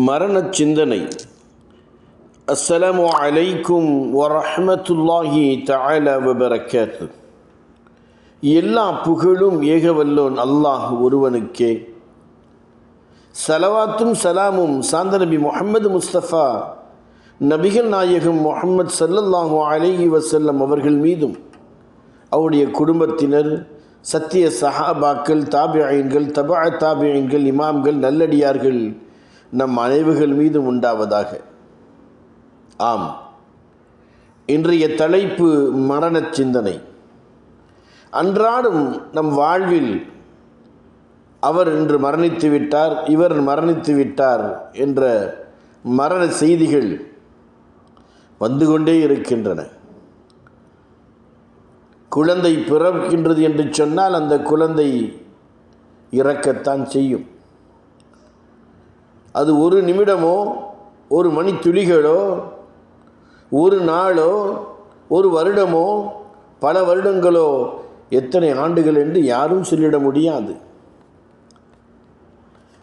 மரண சிந்தனை. அஸ்ஸலாமு அலைக்கும் வரஹ்மத்துல்லாஹி தஆலா வபரகாத்து. எல்லா புகழும் ஏகவல்லோன் அல்லாஹ் ஒருவனுக்கே. சலவாத்தும் சலாமும் சாந்த நபி முஹம்மது முஸ்தஃபா நபிகள் நாயகம் முஹம்மது ஸல்லல்லாஹு அலைஹி வஸல்லம் அவர்கள் மீதும் அவருடைய குடும்பத்தினர், சத்திய சஹாபாக்கள், தாபிஈன்கள், தபா தாபிஈன்கள், இமாம்கள், நல்லடியார்கள் நம் அனைவர்கள் மீதும் உண்டாவதாக. ஆம், இன்றைய தலைப்பு மரண சிந்தனை. அன்றாடும் நம் வாழ்வில் அவர் இன்று மரணித்து விட்டார், இவர் மரணித்து விட்டார் என்ற மரண செய்திகள் வந்து கொண்டே இருக்கின்றன. குழந்தை பிறக்கின்றது என்று சொன்னால் அந்த குழந்தை இறக்கத்தான் செய்யும். அது ஒரு நிமிடமோ, ஒரு மணித்துளிகளோ, ஒரு நாளோ, ஒரு வருடமோ, பல வருடங்களோ, எத்தனை ஆண்டுகள் என்று யாரும் சொல்லிட முடியாது.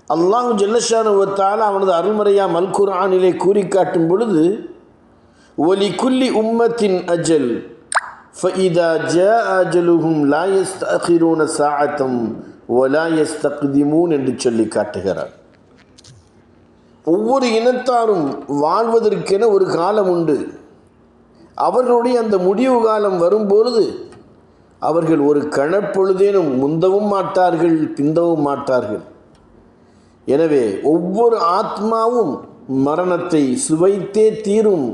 அல்லாஹ் ஜல்லஷானஹு வ தஆலா அவனது அருள்மறையாம் அல் குர்ஆனிலே கூறி காட்டும் பொழுது, வலிகுல்லி உம்மத்தின் அஜல் ஃபஇதா ஜாஅ அஜலுஹும் லா யஸ்தஅகிரூன ஸாஅத்தம் வலா யஸ்தக்திமூன் என்று சொல்லி காட்டுகிறார். ஒவ்வொரு இனத்தாரும் வாழ்வதற்கென ஒரு காலம் உண்டு. அவர்களுடைய அந்த முடிவு காலம் வரும்பொழுது அவர்கள் ஒரு கணப்பொழுதேனும் முந்தவும் மாட்டார்கள், பிந்தவும் மாட்டார்கள். எனவே ஒவ்வொரு ஆத்மாவும் மரணத்தை சுவைத்தே தீரும்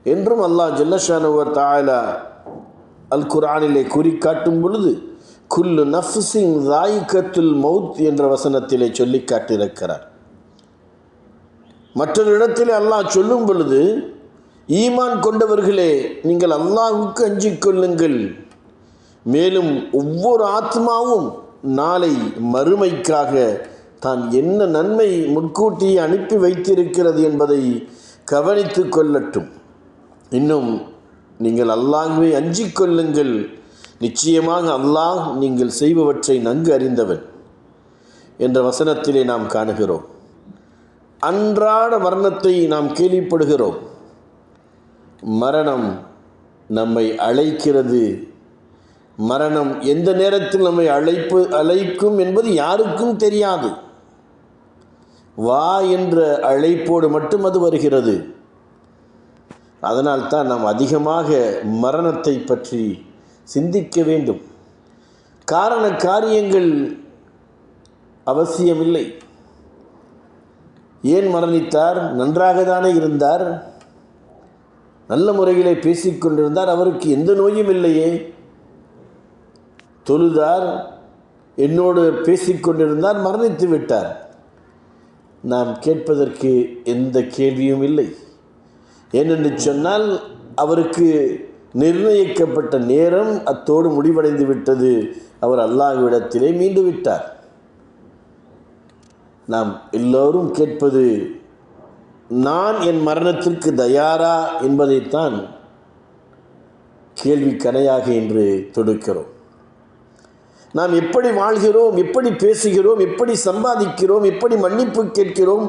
என்றும் அல்லாஹ் ஜல்லஷானஹு வ தஆலா அல் குர்ஆனிலே கூறி காட்டும் பொழுது, குல்லு நஃப்ஸின் ஸாயிகத்துல் மௌத் என்ற வசனத்திலே சொல்லி காட்டியிருக்கிறார். மற்றொரு இடத்திலே அல்லாஹ் சொல்லும் பொழுது, ஈமான் கொண்டவர்களே, நீங்கள் அல்லாஹ்வுக்கு அஞ்சிக் கொள்ளுங்கள், மேலும் ஒவ்வொரு ஆத்மாவும் நாளை மறுமைக்காக தான் என்ன நன்மை முன்கூட்டி அனுப்பி வைத்திருக்கிறது என்பதை கவனித்து கொள்ளட்டும். இன்னும் நீங்கள் அல்லாஹ்வை அஞ்சிக் கொள்ளுங்கள், நிச்சயமாக அல்லாஹ் நீங்கள் செய்பவற்றை நன்கு அறிந்தவன் என்ற வசனத்திலே நாம் காணுகிறோம். அன்றாட மரணத்தை நாம் கேள்விப்படுகிறோம். மரணம் நம்மை அழைக்கிறது. மரணம் எந்த நேரத்தில் நம்மை அழைக்கும் என்பது யாருக்கும் தெரியாது. வா என்ற அழைப்போடு மட்டும் அது வருகிறது. அதனால்தான் நாம் அதிகமாக மரணத்தை பற்றி சிந்திக்க வேண்டும். காரண காரியங்கள் அவசியமில்லை. ஏன் மரணித்தார்? நன்றாக தானே இருந்தார், நல்ல முறையிலே பேசிக்கொண்டிருந்தார், அவருக்கு எந்த நோயும் இல்லையே. தொழுதார், என்னோடு பேசிக்கொண்டிருந்தார், மரணித்து விட்டார். நாம் கேட்பதற்கு எந்த கேள்வியும் இல்லை. ஏனென்று சொன்னால் அவருக்கு நிர்ணயிக்கப்பட்ட நேரம் அத்தோடு முடிவடைந்து விட்டது. அவர் அல்லாஹ்விடத்திலே மீண்டு விட்டார். நாம் எல்லோரும் கேட்பது, நான் என் மரணத்திற்கு தயாரா என்பதைத்தான் கேள்வி கணையாக இன்று தொடுக்கிறோம். நாம் எப்படி வாழ்கிறோம், எப்படி பேசுகிறோம், எப்படி சம்பாதிக்கிறோம், எப்படி மன்னிப்பு கேட்கிறோம்,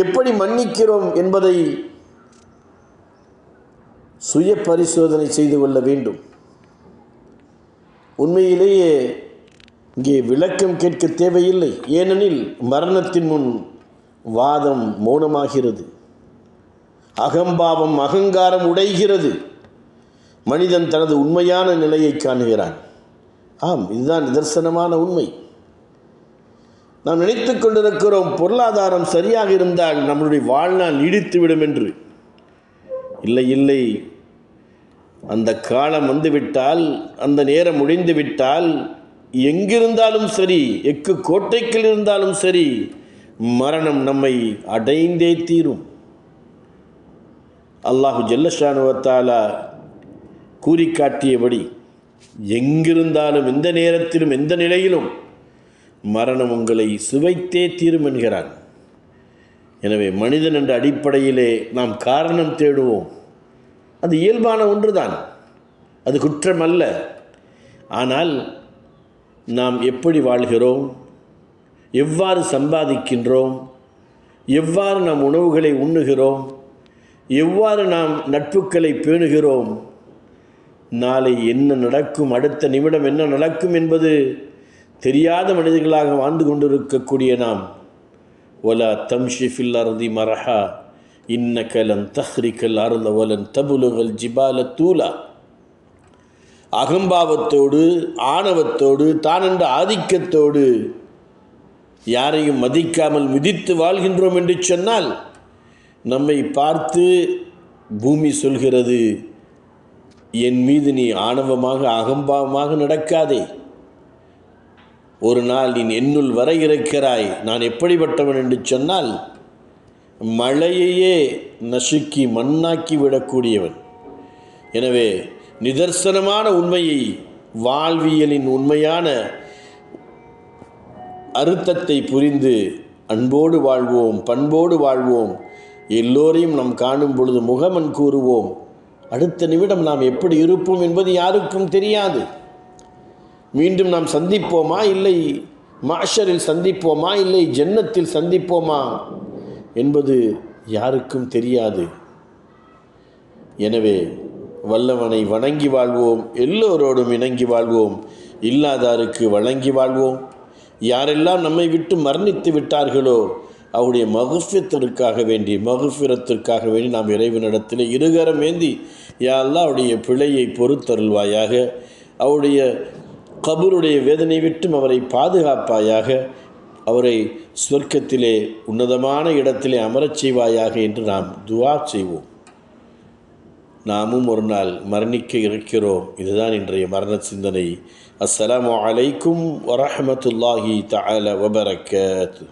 எப்படி மன்னிக்கிறோம் என்பதை சுய பரிசோதனை செய்து கொள்ள வேண்டும். உண்மையிலேயே இங்கே விளக்கம் கேட்க தேவையில்லை. ஏனெனில் மரணத்தின் முன் வாதம் மௌனமாகிறது, அகம்பாவம் அகங்காரம் உடைகிறது, மனிதன் தனது உண்மையான நிலையை காணுகிறான். ஆம், இதுதான் நிதர்சனமான உண்மை. நாம் நினைத்து கொண்டிருக்கிறோம் பொருளாதாரம் சரியாக இருந்தால் நம்முடைய வாழ்நாள் நீடித்துவிடும் என்று. இல்லை இல்லை, அந்த காலம் வந்துவிட்டால், அந்த நேரம் முடிந்து விட்டால், எங்கிருந்தாலும் சரி, எக்கு கோட்டைக்குள் இருந்தாலும் சரி, மரணம் நம்மை அடைந்தே தீரும். அல்லாஹு ஜல்லஷானஹு வ தஆலா கூறி காட்டியபடி எங்கிருந்தாலும், எந்த நேரத்திலும், எந்த நிலையிலும் மரணம் உங்களை சுவைத்தே தீரும் என்கிறான். எனவே மனிதன் என்ற அடிப்படையிலே நாம் காரணம் தேடுவோம். அது இயல்பான ஒன்றுதான், அது குற்றம் அல்ல. ஆனால் நாம் எப்படி வாழ்கிறோம், எவ்வாறு சம்பாதிக்கின்றோம், எவ்வாறு நாம் உணவுகளை உண்ணுகிறோம், எவ்வாறு நாம் நட்புகளை பேணுகிறோம், நாளை என்ன நடக்கும், அடுத்த நிமிடம் என்ன நடக்கும் என்பது தெரியாத மனிதர்களாக வாழ்ந்து கொண்டிருக்கக்கூடிய நாம், வலா தம்ஷி ஃபில் அர்தி மரஹா இன்னக லன் தஹ்ரிகல் அர்த வலன் தபுலுகல் ஜிபால தூலா, அகம்பாவத்தோடு ஆணவத்தோடு தானென்ற ஆதிக்கத்தோடு யாரையும் மதிக்காமல் மிதித்து வாழ்கின்றோம் என்று சொன்னால் நம்மை பார்த்து பூமி சொல்கிறது, என் மீது நீ ஆணவமாக அகம்பாவமாக நடக்காதே, ஒரு நாள் நீ என்னுள் வர இருக்கிறாய். நான் எப்படிப்பட்டவன் என்று சொன்னால் மழையையே நசுக்கி மண்ணாக்கி விடக்கூடியவன். எனவே நிதர்சனமான உண்மையை, வாழ்வியலின் உண்மையான அர்த்தத்தை புரிந்து அன்போடு வாழ்வோம், பண்போடு வாழ்வோம். எல்லோரையும் நாம் காணும் பொழுது முகமன் கூறுவோம். அடுத்த நிமிடம் நாம் எப்படி இருப்போம் என்பது யாருக்கும் தெரியாது. மீண்டும் நாம் சந்திப்போமா, இல்லை மாஷரில் சந்திப்போமா, இல்லை ஜன்னத்தில் சந்திப்போமா என்பது யாருக்கும் தெரியாது. எனவே வல்லவனை வணங்கி வாழ்வோம், எல்லோரோடும் இணங்கி வாழ்வோம், இல்லாதாருக்கு வழங்கி வாழ்வோம். யாரெல்லாம் நம்மை விட்டு மரணித்து விட்டார்களோ அவருடைய மகுஃபிரத்திற்காக வேண்டி நாம் இறைவனிடத்தில் இருகரம் ஏந்தி, யா அல்லாஹ் அவருடைய பிழையை பொறுத்தருள்வாயாக, அவருடைய கபருடைய வேதனை விட்டும் அவரை பாதுகாப்பாயாக, அவரை சொர்க்கத்திலே உன்னதமான இடத்திலே அமரச் செய்வாயாக என்று நாம் துஆ செய்வோம். நாமும் ஒரு நாள் மரணிக்க இருக்கிறோம். இதுதான் இன்றைய மரண சிந்தனை. அஸ்ஸலாமு அலைக்கும் வரஹ்மத்துல்லாஹி தஆலா வபரகாத்துஹு.